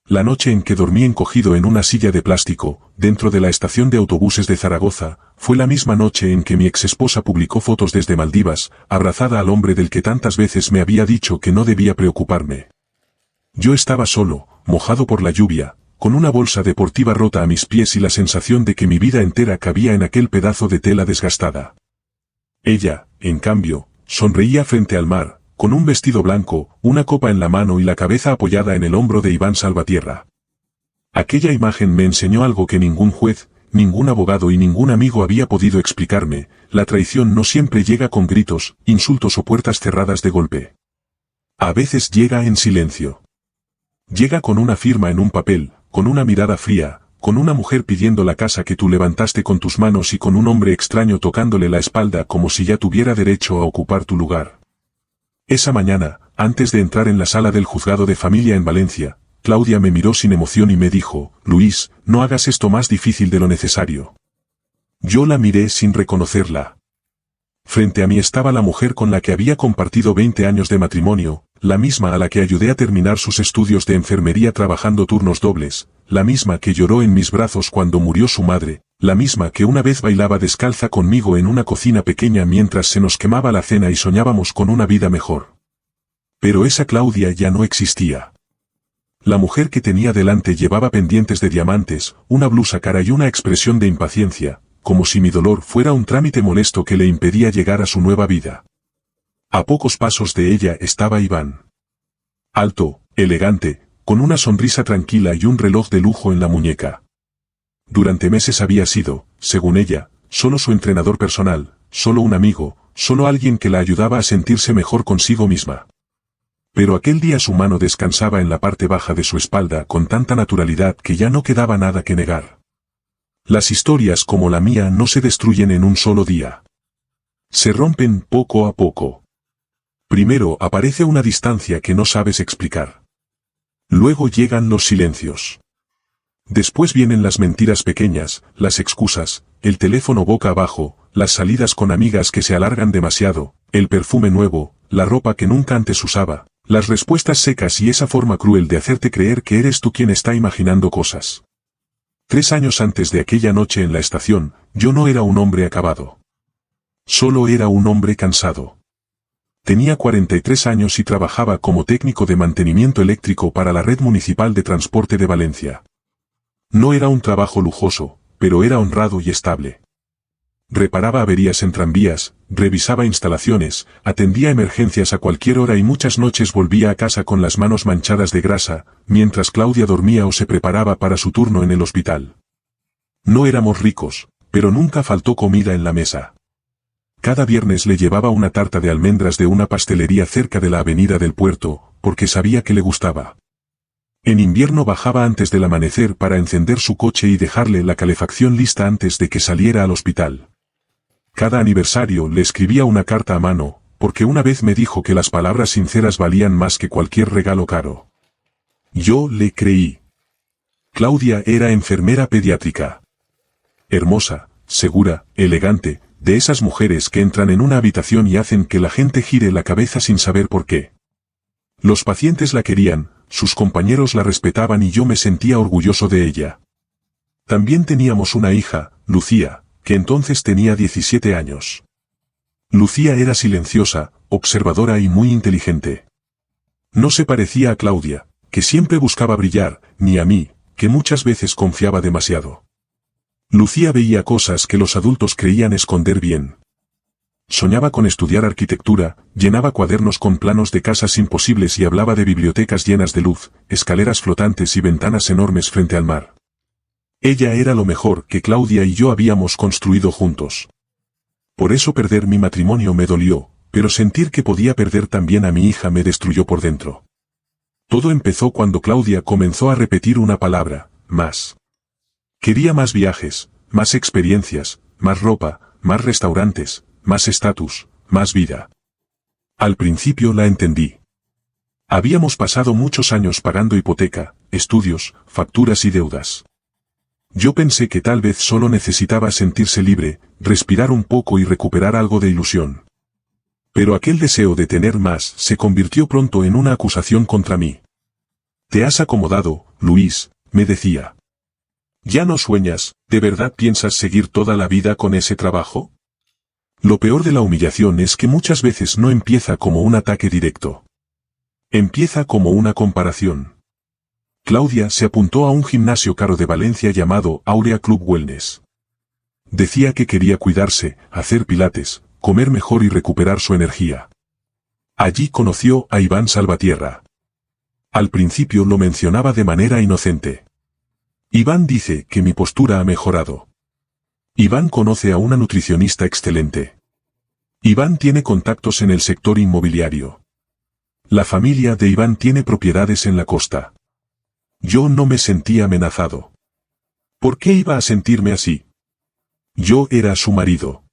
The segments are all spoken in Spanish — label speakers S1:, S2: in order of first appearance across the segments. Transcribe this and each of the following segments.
S1: La noche en que dormí encogido en una silla de plástico, dentro de la estación de autobuses de Zaragoza, fue la misma noche en que mi exesposa publicó fotos desde Maldivas, abrazada al hombre del que tantas veces me había dicho que no debía preocuparme. Yo estaba solo, mojado por la lluvia, con una bolsa deportiva rota a mis pies y la sensación de que mi vida entera cabía en aquel pedazo de tela desgastada. Ella, en cambio, sonreía frente al mar, con un vestido blanco, una copa en la mano y la cabeza apoyada en el hombro de Iván Salvatierra. Aquella imagen me enseñó algo que ningún juez, ningún abogado y ningún amigo había podido explicarme: la traición no siempre llega con gritos, insultos o puertas cerradas de golpe. A veces llega en silencio. Llega con una firma en un papel, con una mirada fría, con una mujer pidiendo la casa que tú levantaste con tus manos y con un hombre extraño tocándole la espalda como si ya tuviera derecho a ocupar tu lugar. Esa mañana, antes de entrar en la sala del juzgado de familia en Valencia, Claudia me miró sin emoción y me dijo: Luis, no hagas esto más difícil de lo necesario. Yo la miré sin reconocerla. Frente a mí estaba la mujer con la que había compartido 20 años de matrimonio, la misma a la que ayudé a terminar sus estudios de enfermería trabajando turnos dobles, la misma que lloró en mis brazos cuando murió su madre, la misma que una vez bailaba descalza conmigo en una cocina pequeña mientras se nos quemaba la cena y soñábamos con una vida mejor. Pero esa Claudia ya no existía. La mujer que tenía delante llevaba pendientes de diamantes, una blusa cara y una expresión de impaciencia, como si mi dolor fuera un trámite molesto que le impedía llegar a su nueva vida. A pocos pasos de ella estaba Iván. Alto, elegante, con una sonrisa tranquila y un reloj de lujo en la muñeca. Durante meses había sido, según ella, solo su entrenador personal, solo un amigo, solo alguien que la ayudaba a sentirse mejor consigo misma. Pero aquel día su mano descansaba en la parte baja de su espalda con tanta naturalidad que ya no quedaba nada que negar. Las historias como la mía no se destruyen en un solo día. Se rompen poco a poco. Primero aparece una distancia que no sabes explicar. Luego llegan los silencios. Después vienen las mentiras pequeñas, las excusas, el teléfono boca abajo, las salidas con amigas que se alargan demasiado, el perfume nuevo, la ropa que nunca antes usaba, las respuestas secas y esa forma cruel de hacerte creer que eres tú quien está imaginando cosas. 3 años antes de aquella noche en la estación, yo no era un hombre acabado. Solo era un hombre cansado. Tenía 43 años y trabajaba como técnico de mantenimiento eléctrico para la Red Municipal de Transporte de Valencia. No era un trabajo lujoso, pero era honrado y estable. Reparaba averías en tranvías, revisaba instalaciones, atendía emergencias a cualquier hora y muchas noches volvía a casa con las manos manchadas de grasa, mientras Claudia dormía o se preparaba para su turno en el hospital. No éramos ricos, pero nunca faltó comida en la mesa. Cada viernes le llevaba una tarta de almendras de una pastelería cerca de la avenida del Puerto, porque sabía que le gustaba. En invierno bajaba antes del amanecer para encender su coche y dejarle la calefacción lista antes de que saliera al hospital. Cada aniversario le escribía una carta a mano, porque una vez me dijo que las palabras sinceras valían más que cualquier regalo caro. Yo le creí. Claudia era enfermera pediátrica. Hermosa, segura, elegante, de esas mujeres que entran en una habitación y hacen que la gente gire la cabeza sin saber por qué. Los pacientes la querían, sus compañeros la respetaban y yo me sentía orgulloso de ella. También teníamos una hija, Lucía, que entonces tenía 17 años. Lucía era silenciosa, observadora y muy inteligente. No se parecía a Claudia, que siempre buscaba brillar, ni a mí, que muchas veces confiaba demasiado. Lucía veía cosas que los adultos creían esconder bien. Soñaba con estudiar arquitectura, llenaba cuadernos con planos de casas imposibles y hablaba de bibliotecas llenas de luz, escaleras flotantes y ventanas enormes frente al mar. Ella era lo mejor que Claudia y yo habíamos construido juntos. Por eso perder mi matrimonio me dolió, pero sentir que podía perder también a mi hija me destruyó por dentro. Todo empezó cuando Claudia comenzó a repetir una palabra: más. Quería más viajes, más experiencias, más ropa, más restaurantes, más estatus, más vida. Al principio la entendí. Habíamos pasado muchos años pagando hipoteca, estudios, facturas y deudas. Yo pensé que tal vez solo necesitaba sentirse libre, respirar un poco y recuperar algo de ilusión. Pero aquel deseo de tener más se convirtió pronto en una acusación contra mí. Te has acomodado, Luis, me decía. ¿Ya no sueñas, de verdad piensas seguir toda la vida con ese trabajo? Lo peor de la humillación es que muchas veces no empieza como un ataque directo. Empieza como una comparación. Claudia se apuntó a un gimnasio caro de Valencia llamado Aurea Club Wellness. Decía que quería cuidarse, hacer pilates, comer mejor y recuperar su energía. Allí conoció a Iván Salvatierra. Al principio lo mencionaba de manera inocente. Iván dice que mi postura ha mejorado. Iván conoce a una nutricionista excelente. Iván tiene contactos en el sector inmobiliario. La familia de Iván tiene propiedades en la costa. Yo no me sentí amenazado. ¿Por qué iba a sentirme así? Yo era su marido.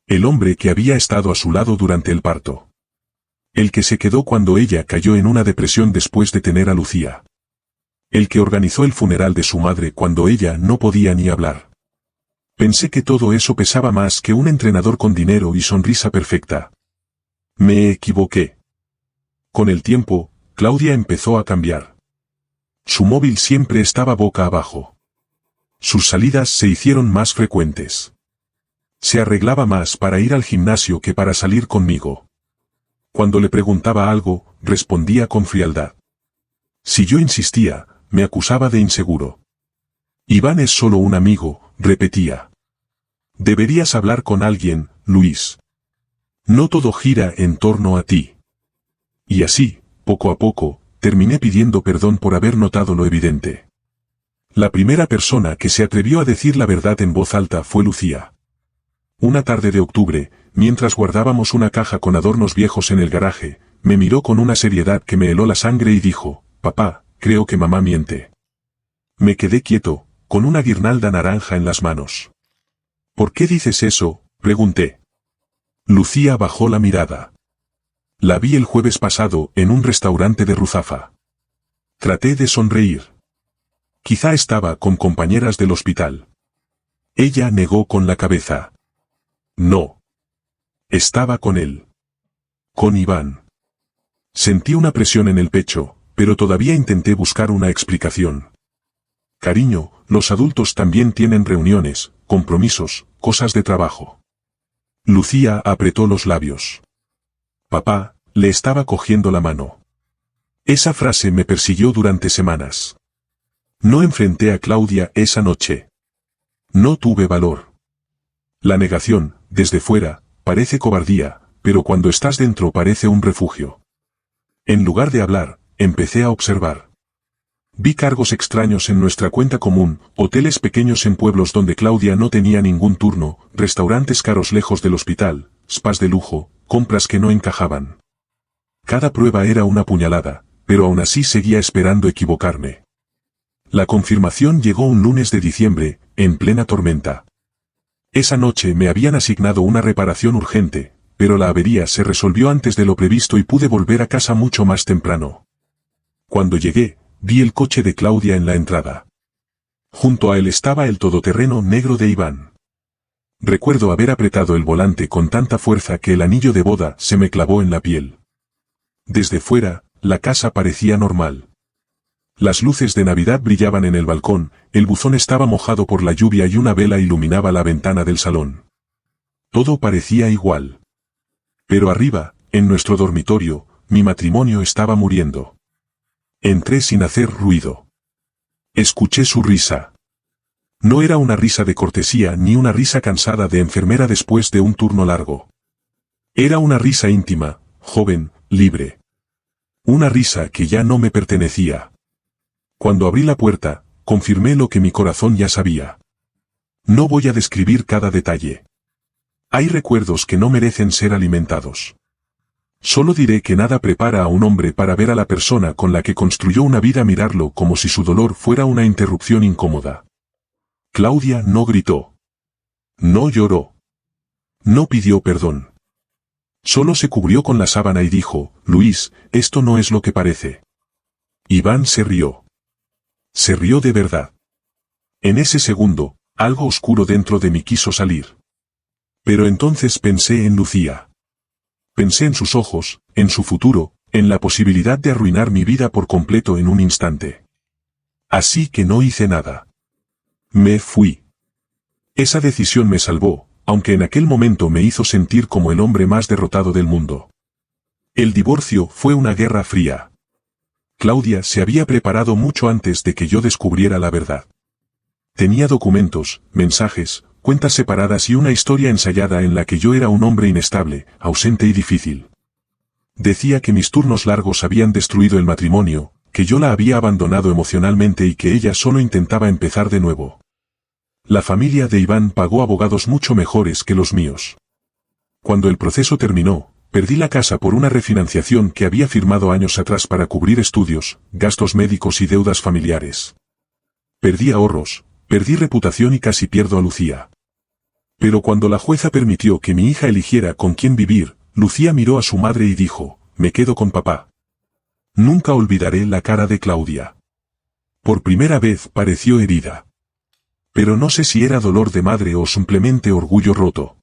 S1: El hombre que había estado a su lado durante el parto. El que se quedó cuando ella cayó en una depresión después de tener a Lucía. El que organizó el funeral de su madre cuando ella no podía ni hablar. Pensé que todo eso pesaba más que un entrenador con dinero y sonrisa perfecta. Me equivoqué. Con el tiempo, Claudia empezó a cambiar. Su móvil siempre estaba boca abajo. Sus salidas se hicieron más frecuentes. Se arreglaba más para ir al gimnasio que para salir conmigo. Cuando le preguntaba algo, respondía con frialdad. Si yo insistía, me acusaba de inseguro. Iván es solo un amigo, repetía. Deberías hablar con alguien, Luis. No todo gira en torno a ti. Y así, poco a poco, terminé pidiendo perdón por haber notado lo evidente. La primera persona que se atrevió a decir la verdad en voz alta fue Lucía. Una tarde de octubre, mientras guardábamos una caja con adornos viejos en el garaje, me miró con una seriedad que me heló la sangre y dijo, «Papá, creo que mamá miente». Me quedé quieto, con una guirnalda naranja en las manos. «¿Por qué dices eso?», pregunté. Lucía bajó la mirada. La vi el jueves pasado en un restaurante de Ruzafa. Traté de sonreír. Quizá estaba con compañeras del hospital. Ella negó con la cabeza. No. Estaba con él. Con Iván. Sentí una presión en el pecho, pero todavía intenté buscar una explicación. Cariño, los adultos también tienen reuniones, compromisos, cosas de trabajo. Lucía apretó los labios. Papá, le estaba cogiendo la mano. Esa frase me persiguió durante semanas. No enfrenté a Claudia esa noche. No tuve valor. La negación, desde fuera, parece cobardía, pero cuando estás dentro parece un refugio. En lugar de hablar, empecé a observar. Vi cargos extraños en nuestra cuenta común, hoteles pequeños en pueblos donde Claudia no tenía ningún turno, restaurantes caros lejos del hospital, spas de lujo, compras que no encajaban. Cada prueba era una puñalada, pero aún así seguía esperando equivocarme. La confirmación llegó un lunes de diciembre, en plena tormenta. Esa noche me habían asignado una reparación urgente, pero la avería se resolvió antes de lo previsto y pude volver a casa mucho más temprano. Cuando llegué, vi el coche de Claudia en la entrada. Junto a él estaba el todoterreno negro de Iván. Recuerdo haber apretado el volante con tanta fuerza que el anillo de boda se me clavó en la piel. Desde fuera, la casa parecía normal. Las luces de Navidad brillaban en el balcón, el buzón estaba mojado por la lluvia y una vela iluminaba la ventana del salón. Todo parecía igual. Pero arriba, en nuestro dormitorio, mi matrimonio estaba muriendo. Entré sin hacer ruido. Escuché su risa. No era una risa de cortesía ni una risa cansada de enfermera después de un turno largo. Era una risa íntima, joven, libre. Una risa que ya no me pertenecía. Cuando abrí la puerta, confirmé lo que mi corazón ya sabía. No voy a describir cada detalle. Hay recuerdos que no merecen ser alimentados. Solo diré que nada prepara a un hombre para ver a la persona con la que construyó una vida mirarlo como si su dolor fuera una interrupción incómoda. Claudia no gritó. No lloró. No pidió perdón. Solo se cubrió con la sábana y dijo, Luis, esto no es lo que parece. Iván se rió. Se rió de verdad. En ese segundo, algo oscuro dentro de mí quiso salir. Pero entonces pensé en Lucía. Pensé en sus ojos, en su futuro, en la posibilidad de arruinar mi vida por completo en un instante. Así que no hice nada. Me fui. Esa decisión me salvó, aunque en aquel momento me hizo sentir como el hombre más derrotado del mundo. El divorcio fue una guerra fría. Claudia se había preparado mucho antes de que yo descubriera la verdad. Tenía documentos, mensajes, cuentas separadas y una historia ensayada en la que yo era un hombre inestable, ausente y difícil. Decía que mis turnos largos habían destruido el matrimonio, que yo la había abandonado emocionalmente y que ella solo intentaba empezar de nuevo. La familia de Iván pagó abogados mucho mejores que los míos. Cuando el proceso terminó, perdí la casa por una refinanciación que había firmado años atrás para cubrir estudios, gastos médicos y deudas familiares. Perdí ahorros, perdí reputación y casi pierdo a Lucía. Pero cuando la jueza permitió que mi hija eligiera con quién vivir, Lucía miró a su madre y dijo, «Me quedo con papá». Nunca olvidaré la cara de Claudia. Por primera vez pareció herida. Pero no sé si era dolor de madre o simplemente orgullo roto.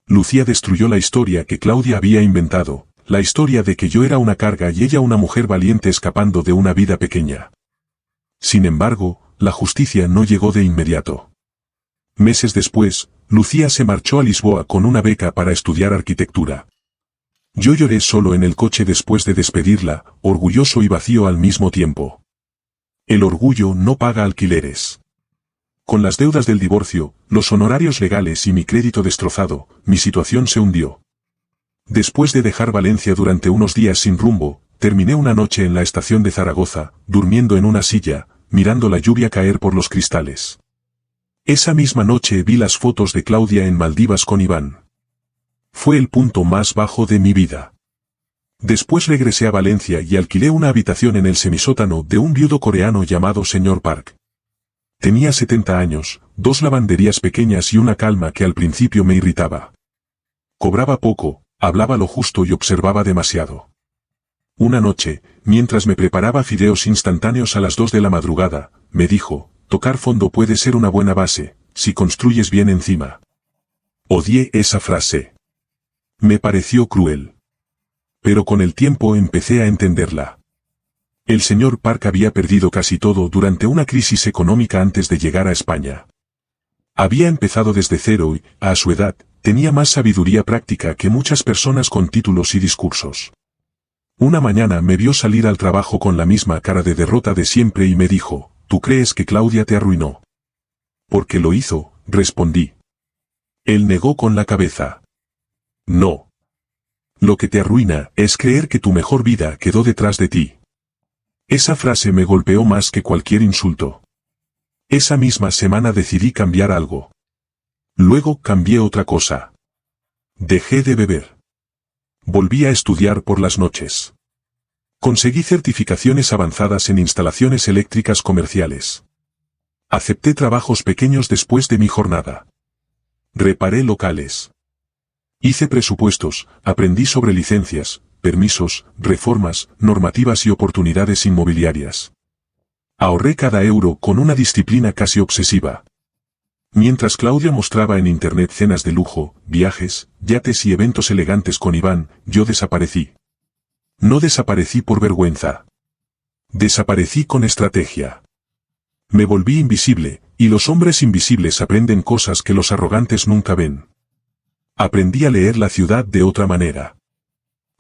S1: Lucía destruyó la historia que Claudia había inventado, la historia de que yo era una carga y ella una mujer valiente escapando de una vida pequeña. Sin embargo, la justicia no llegó de inmediato. Meses después, Lucía se marchó a Lisboa con una beca para estudiar arquitectura. Yo lloré solo en el coche después de despedirla, orgulloso y vacío al mismo tiempo. El orgullo no paga alquileres. Con las deudas del divorcio, los honorarios legales y mi crédito destrozado, mi situación se hundió. Después de dejar Valencia durante unos días sin rumbo, terminé una noche en la estación de Zaragoza, durmiendo en una silla, mirando la lluvia caer por los cristales. Esa misma noche vi las fotos de Claudia en Maldivas con Iván. Fue el punto más bajo de mi vida. Después regresé a Valencia y alquilé una habitación en el semisótano de un viudo coreano llamado Sr. Park. Tenía 70 años, 2 lavanderías pequeñas y una calma que al principio me irritaba. Cobraba poco, hablaba lo justo y observaba demasiado. Una noche, mientras me preparaba fideos instantáneos a las 2 de la madrugada, me dijo, «Tocar fondo puede ser una buena base, si construyes bien encima». Odié esa frase. Me pareció cruel. Pero con el tiempo empecé a entenderla. El señor Park había perdido casi todo durante una crisis económica antes de llegar a España. Había empezado desde cero y, a su edad, tenía más sabiduría práctica que muchas personas con títulos y discursos. Una mañana me vio salir al trabajo con la misma cara de derrota de siempre y me dijo, «¿Tú crees que Claudia te arruinó?» «¿Por qué lo hizo?», respondí. Él negó con la cabeza. «No. Lo que te arruina es creer que tu mejor vida quedó detrás de ti». Esa frase me golpeó más que cualquier insulto. Esa misma semana decidí cambiar algo. Luego cambié otra cosa. Dejé de beber. Volví a estudiar por las noches. Conseguí certificaciones avanzadas en instalaciones eléctricas comerciales. Acepté trabajos pequeños después de mi jornada. Reparé locales. Hice presupuestos, aprendí sobre licencias, permisos, reformas, normativas y oportunidades inmobiliarias. Ahorré cada euro con una disciplina casi obsesiva. Mientras Claudia mostraba en internet cenas de lujo, viajes, yates y eventos elegantes con Iván, yo desaparecí. No desaparecí por vergüenza. Desaparecí con estrategia. Me volví invisible, y los hombres invisibles aprenden cosas que los arrogantes nunca ven. Aprendí a leer la ciudad de otra manera.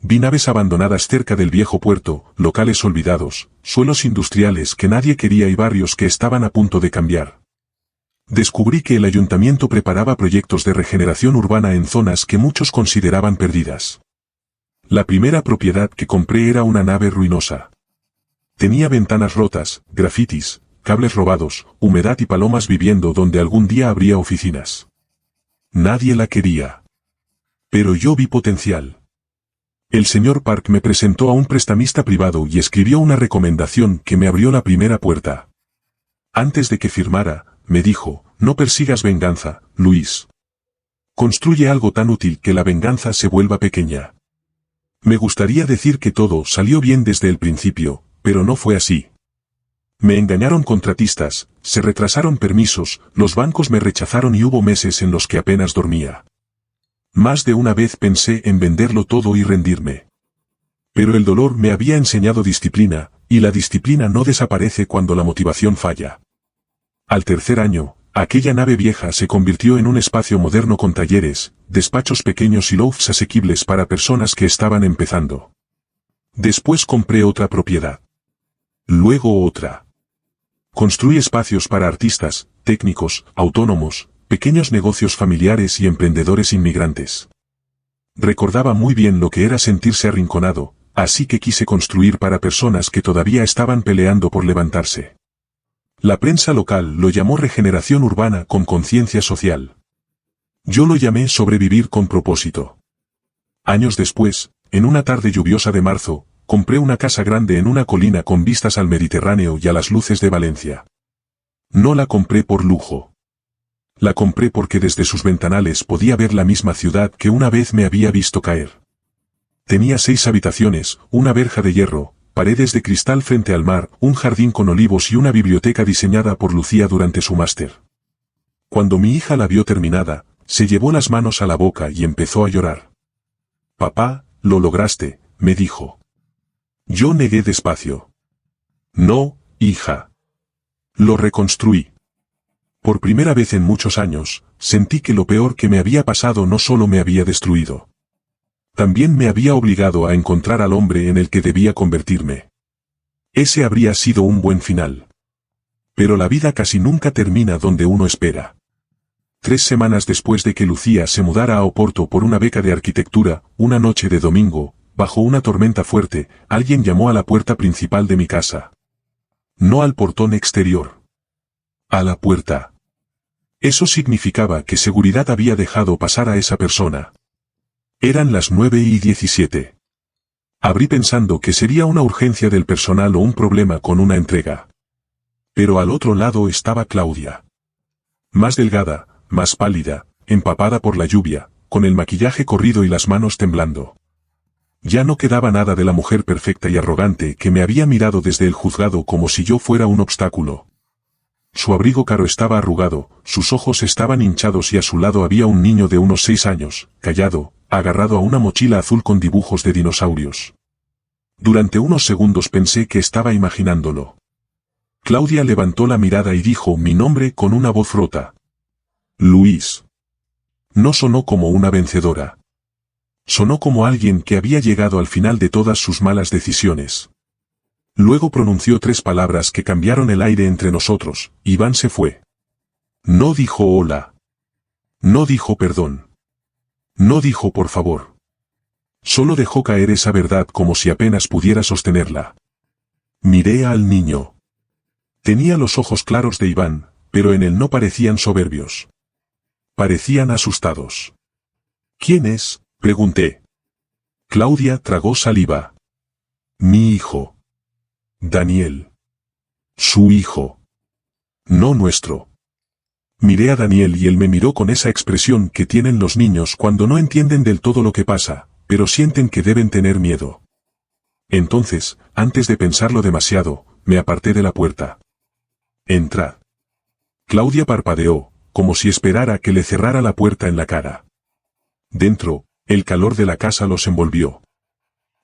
S1: Vi naves abandonadas cerca del viejo puerto, locales olvidados, suelos industriales que nadie quería y barrios que estaban a punto de cambiar. Descubrí que el ayuntamiento preparaba proyectos de regeneración urbana en zonas que muchos consideraban perdidas. La primera propiedad que compré era una nave ruinosa. Tenía ventanas rotas, grafitis, cables robados, humedad y palomas viviendo donde algún día habría oficinas. Nadie la quería. Pero yo vi potencial. El señor Park me presentó a un prestamista privado y escribió una recomendación que me abrió la primera puerta. Antes de que firmara, me dijo, «No persigas venganza, Luis. Construye algo tan útil que la venganza se vuelva pequeña». Me gustaría decir que todo salió bien desde el principio, pero no fue así. Me engañaron contratistas, se retrasaron permisos, los bancos me rechazaron y hubo meses en los que apenas dormía. Más de una vez pensé en venderlo todo y rendirme. Pero el dolor me había enseñado disciplina, y la disciplina no desaparece cuando la motivación falla. Al tercer año, aquella nave vieja se convirtió en un espacio moderno con talleres, despachos pequeños y lofts asequibles para personas que estaban empezando. Después compré otra propiedad. Luego otra. Construí espacios para artistas, técnicos, autónomos, pequeños negocios familiares y emprendedores inmigrantes. Recordaba muy bien lo que era sentirse arrinconado, así que quise construir para personas que todavía estaban peleando por levantarse. La prensa local lo llamó regeneración urbana con conciencia social. Yo lo llamé sobrevivir con propósito. Años después, en una tarde lluviosa de marzo, compré una casa grande en una colina con vistas al Mediterráneo y a las luces de Valencia. No la compré por lujo. La compré porque desde sus ventanales podía ver la misma ciudad que una vez me había visto caer. Tenía 6 habitaciones, una verja de hierro, paredes de cristal frente al mar, un jardín con olivos y una biblioteca diseñada por Lucía durante su máster. Cuando mi hija la vio terminada, se llevó las manos a la boca y empezó a llorar. «Papá, lo lograste», me dijo. Yo negué despacio. «No, hija. Lo reconstruí». Por primera vez en muchos años, sentí que lo peor que me había pasado no solo me había destruido. También me había obligado a encontrar al hombre en el que debía convertirme. Ese habría sido un buen final. Pero la vida casi nunca termina donde uno espera. 3 semanas después de que Lucía se mudara a Oporto por una beca de arquitectura, una noche de domingo, bajo una tormenta fuerte, alguien llamó a la puerta principal de mi casa. No al portón exterior. A la puerta. Eso significaba que seguridad había dejado pasar a esa persona. Eran las 9:17. Abrí pensando que sería una urgencia del personal o un problema con una entrega. Pero al otro lado estaba Claudia. Más delgada, más pálida, empapada por la lluvia, con el maquillaje corrido y las manos temblando. Ya no quedaba nada de la mujer perfecta y arrogante que me había mirado desde el juzgado como si yo fuera un obstáculo. Su abrigo caro estaba arrugado, sus ojos estaban hinchados y a su lado había un niño de unos 6 años, callado, agarrado a una mochila azul con dibujos de dinosaurios. Durante unos segundos pensé que estaba imaginándolo. Claudia levantó la mirada y dijo mi nombre con una voz rota. Luis. No sonó como una vencedora. Sonó como alguien que había llegado al final de todas sus malas decisiones. Luego pronunció 3 palabras que cambiaron el aire entre nosotros. Iván se fue. No dijo hola. No dijo perdón. No dijo por favor. Solo dejó caer esa verdad como si apenas pudiera sostenerla. Miré al niño. Tenía los ojos claros de Iván, pero en él no parecían soberbios. Parecían asustados. ¿Quién es?, pregunté. Claudia tragó saliva. Mi hijo. Daniel. Su hijo. No nuestro. Miré a Daniel y él me miró con esa expresión que tienen los niños cuando no entienden del todo lo que pasa, pero sienten que deben tener miedo. Entonces, antes de pensarlo demasiado, me aparté de la puerta. Entrad. Claudia parpadeó, como si esperara que le cerrara la puerta en la cara. Dentro, el calor de la casa los envolvió.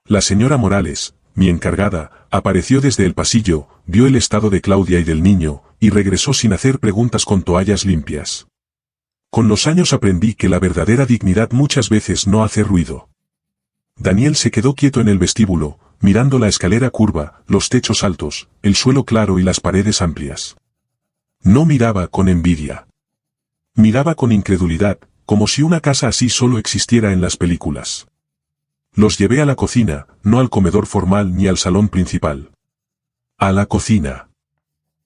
S1: La señora Morales, mi encargada, apareció desde el pasillo, vio el estado de Claudia y del niño, y regresó sin hacer preguntas con toallas limpias. Con los años aprendí que la verdadera dignidad muchas veces no hace ruido. Daniel se quedó quieto en el vestíbulo, mirando la escalera curva, los techos altos, el suelo claro y las paredes amplias. No miraba con envidia. Miraba con incredulidad, como si una casa así solo existiera en las películas. Los llevé a la cocina, no al comedor formal ni al salón principal. A la cocina.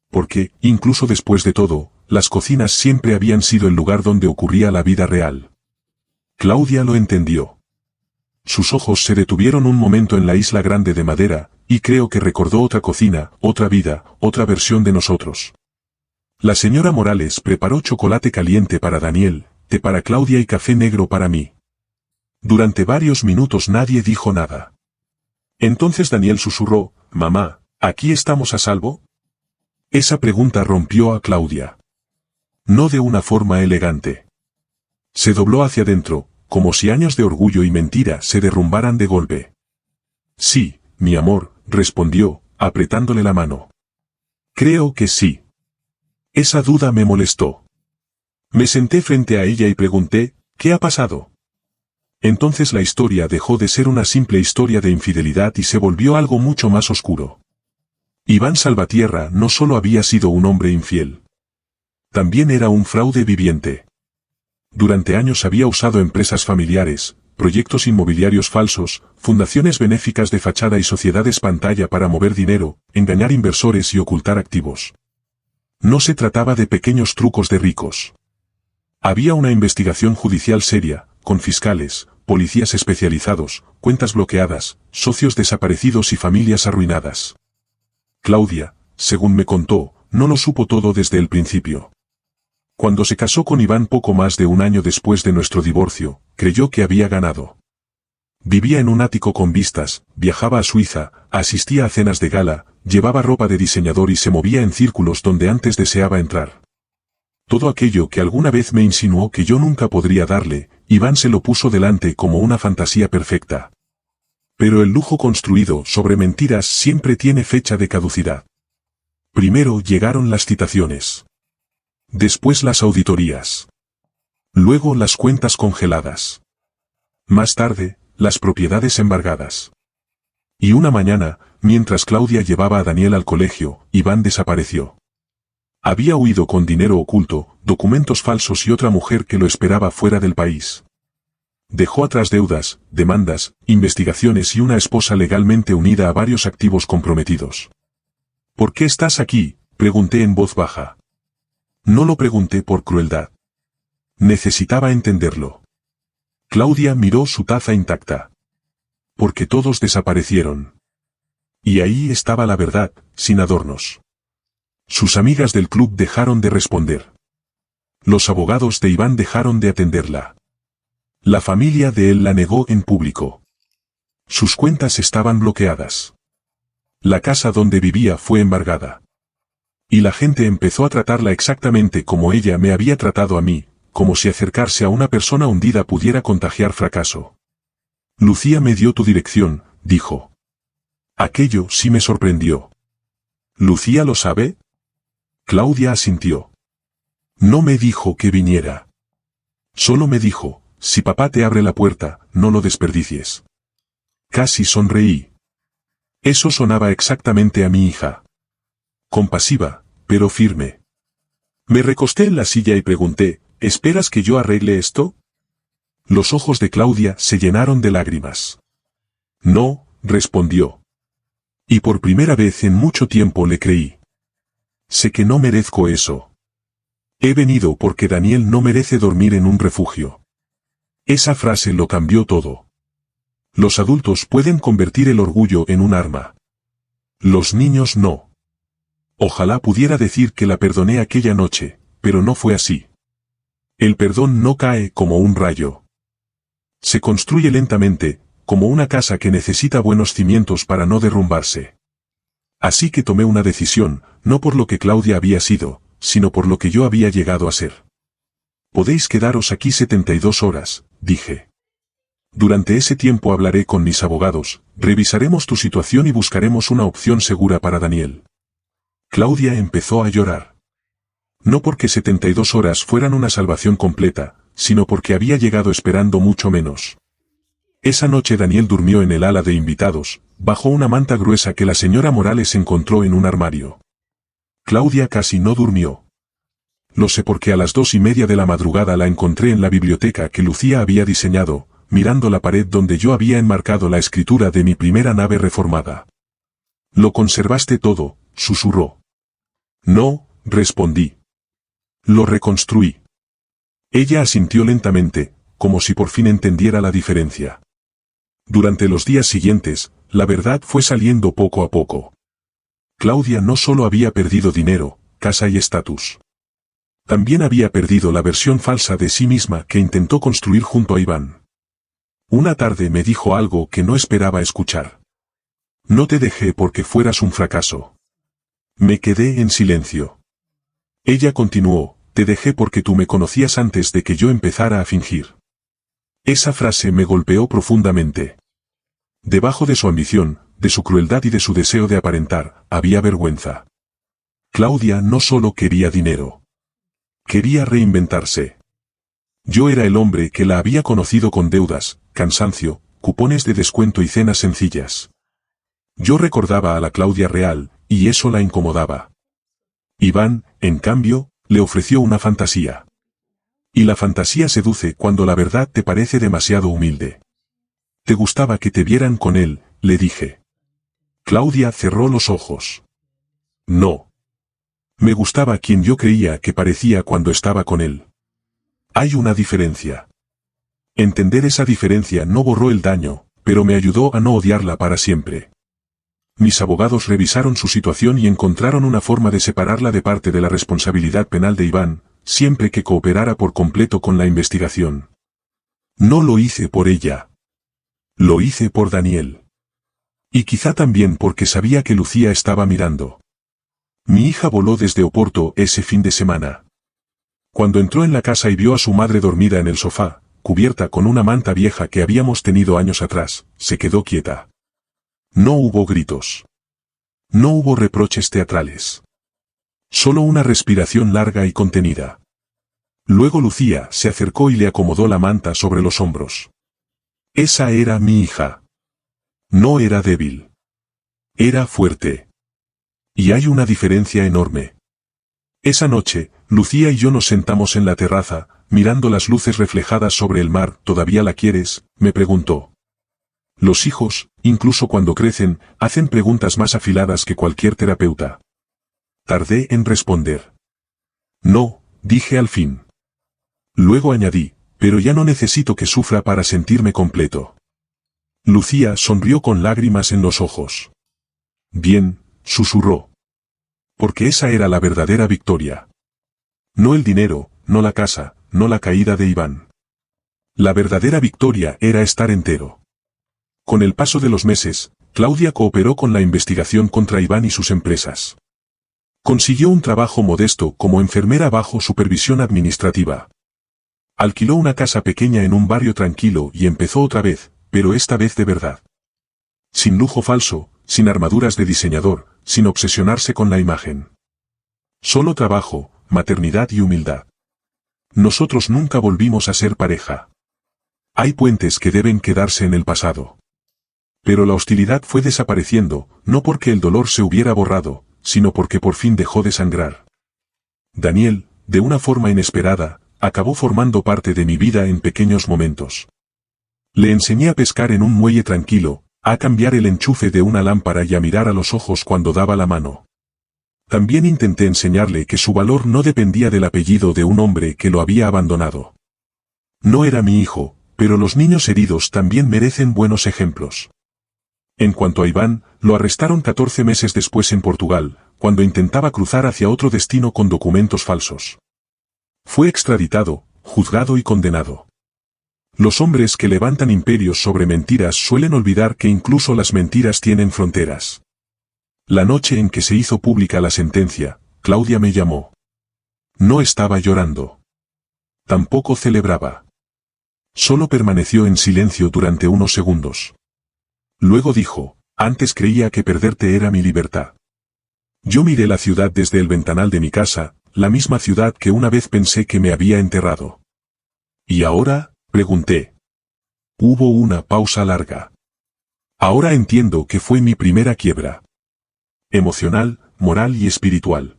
S1: Porque, incluso después de todo, las cocinas siempre habían sido el lugar donde ocurría la vida real. Claudia lo entendió. Sus ojos se detuvieron un momento en la isla grande de madera, y creo que recordó otra cocina, otra vida, otra versión de nosotros. La señora Morales preparó chocolate caliente para Daniel, té para Claudia y café negro para mí. Durante varios minutos nadie dijo nada. Entonces Daniel susurró, «Mamá, ¿aquí estamos a salvo?» Esa pregunta rompió a Claudia. No de una forma elegante. Se dobló hacia adentro, como si años de orgullo y mentira se derrumbaran de golpe. «Sí, mi amor», respondió, apretándole la mano. Creo que sí. Esa duda me molestó. Me senté frente a ella y pregunté, ¿qué ha pasado? Entonces la historia dejó de ser una simple historia de infidelidad y se volvió algo mucho más oscuro. Iván Salvatierra no solo había sido un hombre infiel. También era un fraude viviente. Durante años había usado empresas familiares, proyectos inmobiliarios falsos, fundaciones benéficas de fachada y sociedades pantalla para mover dinero, engañar inversores y ocultar activos. No se trataba de pequeños trucos de ricos. Había una investigación judicial seria, con fiscales, policías especializados, cuentas bloqueadas, socios desaparecidos y familias arruinadas. Claudia, según me contó, no lo supo todo desde el principio. Cuando se casó con Iván poco más de un año después de nuestro divorcio, creyó que había ganado. Vivía en un ático con vistas, viajaba a Suiza, asistía a cenas de gala, llevaba ropa de diseñador y se movía en círculos donde antes deseaba entrar. Todo aquello que alguna vez me insinuó que yo nunca podría darle, Iván se lo puso delante como una fantasía perfecta. Pero el lujo construido sobre mentiras siempre tiene fecha de caducidad. Primero llegaron las citaciones. Después las auditorías. Luego las cuentas congeladas. Más tarde, las propiedades embargadas. Y una mañana, mientras Claudia llevaba a Daniel al colegio, Iván desapareció. Había huido con dinero oculto, documentos falsos y otra mujer que lo esperaba fuera del país. Dejó atrás deudas, demandas, investigaciones y una esposa legalmente unida a varios activos comprometidos. ¿Por qué estás aquí?, pregunté en voz baja. No lo pregunté por crueldad. Necesitaba entenderlo. Claudia miró su taza intacta. Porque todos desaparecieron. Y ahí estaba la verdad, sin adornos. Sus amigas del club dejaron de responder. Los abogados de Iván dejaron de atenderla. La familia de él la negó en público. Sus cuentas estaban bloqueadas. La casa donde vivía fue embargada. Y la gente empezó a tratarla exactamente como ella me había tratado a mí, como si acercarse a una persona hundida pudiera contagiar fracaso. Lucía me dio tu dirección, dijo. Aquello sí me sorprendió. ¿Lucía lo sabe? Claudia asintió. No me dijo que viniera. Solo me dijo, si papá te abre la puerta, no lo desperdicies. Casi sonreí. Eso sonaba exactamente a mi hija. Compasiva, pero firme. Me recosté en la silla y pregunté, ¿esperas que yo arregle esto? Los ojos de Claudia se llenaron de lágrimas. No, respondió. Y por primera vez en mucho tiempo le creí. Sé que no merezco eso. He venido porque Daniel no merece dormir en un refugio. Esa frase lo cambió todo. Los adultos pueden convertir el orgullo en un arma. Los niños no. Ojalá pudiera decir que la perdoné aquella noche, pero no fue así. El perdón no cae como un rayo. Se construye lentamente, como una casa que necesita buenos cimientos para no derrumbarse. Así que tomé una decisión, no por lo que Claudia había sido, sino por lo que yo había llegado a ser. Podéis quedaros aquí 72 horas, dije. Durante ese tiempo hablaré con mis abogados, revisaremos tu situación y buscaremos una opción segura para Daniel. Claudia empezó a llorar. No porque 72 horas fueran una salvación completa, sino porque había llegado esperando mucho menos. Esa noche Daniel durmió en el ala de invitados, bajo una manta gruesa que la señora Morales encontró en un armario. Claudia casi no durmió. Lo sé porque a las 2:30 de la madrugada la encontré en la biblioteca que Lucía había diseñado, mirando la pared donde yo había enmarcado la escritura de mi primera nave reformada. «Lo conservaste todo», susurró. «No», respondí. «Lo reconstruí». Ella asintió lentamente, como si por fin entendiera la diferencia. Durante los días siguientes, la verdad fue saliendo poco a poco. Claudia no solo había perdido dinero, casa y estatus. También había perdido la versión falsa de sí misma que intentó construir junto a Iván. Una tarde me dijo algo que no esperaba escuchar. No te dejé porque fueras un fracaso. Me quedé en silencio. Ella continuó, te dejé porque tú me conocías antes de que yo empezara a fingir. Esa frase me golpeó profundamente. Debajo de su ambición, de su crueldad y de su deseo de aparentar, había vergüenza. Claudia no solo quería dinero. Quería reinventarse. Yo era el hombre que la había conocido con deudas, cansancio, cupones de descuento y cenas sencillas. Yo recordaba a la Claudia real, y eso la incomodaba. Iván, en cambio, le ofreció una fantasía. Y la fantasía seduce cuando la verdad te parece demasiado humilde. ¿Te gustaba que te vieran con él?, le dije. Claudia cerró los ojos. No. Me gustaba quien yo creía que parecía cuando estaba con él. Hay una diferencia. Entender esa diferencia no borró el daño, pero me ayudó a no odiarla para siempre. Mis abogados revisaron su situación y encontraron una forma de separarla de parte de la responsabilidad penal de Iván, siempre que cooperara por completo con la investigación. No lo hice por ella. Lo hice por Daniel. Y quizá también porque sabía que Lucía estaba mirando. Mi hija voló desde Oporto ese fin de semana. Cuando entró en la casa y vio a su madre dormida en el sofá, cubierta con una manta vieja que habíamos tenido años atrás, se quedó quieta. No hubo gritos. No hubo reproches teatrales. Solo una respiración larga y contenida. Luego Lucía se acercó y le acomodó la manta sobre los hombros. Esa era mi hija. No era débil. Era fuerte. Y hay una diferencia enorme. Esa noche, Lucía y yo nos sentamos en la terraza, mirando las luces reflejadas sobre el mar. ¿Todavía la quieres?, me preguntó. Los hijos, incluso cuando crecen, hacen preguntas más afiladas que cualquier terapeuta. Tardé en responder. No, dije al fin. Luego añadí, pero ya no necesito que sufra para sentirme completo. Lucía sonrió con lágrimas en los ojos. Bien, susurró. Porque esa era la verdadera victoria. No el dinero, no la casa, no la caída de Iván. La verdadera victoria era estar entero. Con el paso de los meses, Claudia cooperó con la investigación contra Iván y sus empresas. Consiguió un trabajo modesto como enfermera bajo supervisión administrativa. Alquiló una casa pequeña en un barrio tranquilo y empezó otra vez, pero esta vez de verdad. Sin lujo falso, sin armaduras de diseñador, sin obsesionarse con la imagen. Solo trabajo, maternidad y humildad. Nosotros nunca volvimos a ser pareja. Hay puentes que deben quedarse en el pasado. Pero la hostilidad fue desapareciendo, no porque el dolor se hubiera borrado, sino porque por fin dejó de sangrar. Daniel, de una forma inesperada, acabó formando parte de mi vida en pequeños momentos. Le enseñé a pescar en un muelle tranquilo, a cambiar el enchufe de una lámpara y a mirar a los ojos cuando daba la mano. También intenté enseñarle que su valor no dependía del apellido de un hombre que lo había abandonado. No era mi hijo, pero los niños heridos también merecen buenos ejemplos. En cuanto a Iván, lo arrestaron 14 meses después en Portugal, cuando intentaba cruzar hacia otro destino con documentos falsos. Fue extraditado, juzgado y condenado. Los hombres que levantan imperios sobre mentiras suelen olvidar que incluso las mentiras tienen fronteras. La noche en que se hizo pública la sentencia, Claudia me llamó. No estaba llorando. Tampoco celebraba. Solo permaneció en silencio durante unos segundos. Luego dijo, antes creía que perderte era mi libertad. Yo miré la ciudad desde el ventanal de mi casa, la misma ciudad que una vez pensé que me había enterrado. ¿Y ahora?, pregunté. Hubo una pausa larga. Ahora entiendo que fue mi primera quiebra. Emocional, moral y espiritual.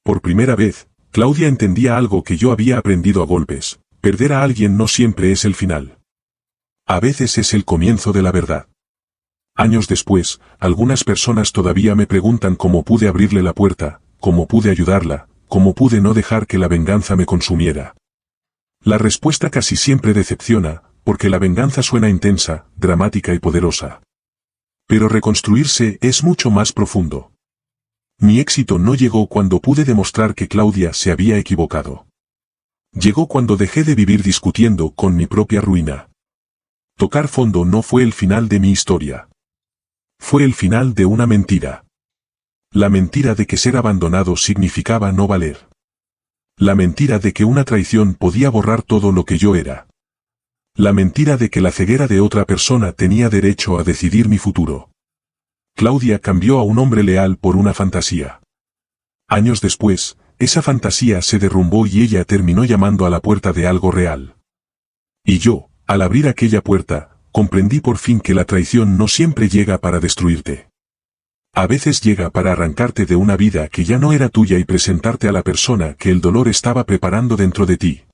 S1: Por primera vez, Claudia entendía algo que yo había aprendido a golpes: perder a alguien no siempre es el final. A veces es el comienzo de la verdad. Años después, algunas personas todavía me preguntan cómo pude abrirle la puerta, cómo pude ayudarla, cómo pude no dejar que la venganza me consumiera. La respuesta casi siempre decepciona, porque la venganza suena intensa, dramática y poderosa. Pero reconstruirse es mucho más profundo. Mi éxito no llegó cuando pude demostrar que Claudia se había equivocado. Llegó cuando dejé de vivir discutiendo con mi propia ruina. Tocar fondo no fue el final de mi historia. Fue el final de una mentira. La mentira de que ser abandonado significaba no valer. La mentira de que una traición podía borrar todo lo que yo era. La mentira de que la ceguera de otra persona tenía derecho a decidir mi futuro. Claudia cambió a un hombre leal por una fantasía. Años después, esa fantasía se derrumbó y ella terminó llamando a la puerta de algo real. Y yo, al abrir aquella puerta, comprendí por fin que la traición no siempre llega para destruirte. A veces llega para arrancarte de una vida que ya no era tuya y presentarte a la persona que el dolor estaba preparando dentro de ti.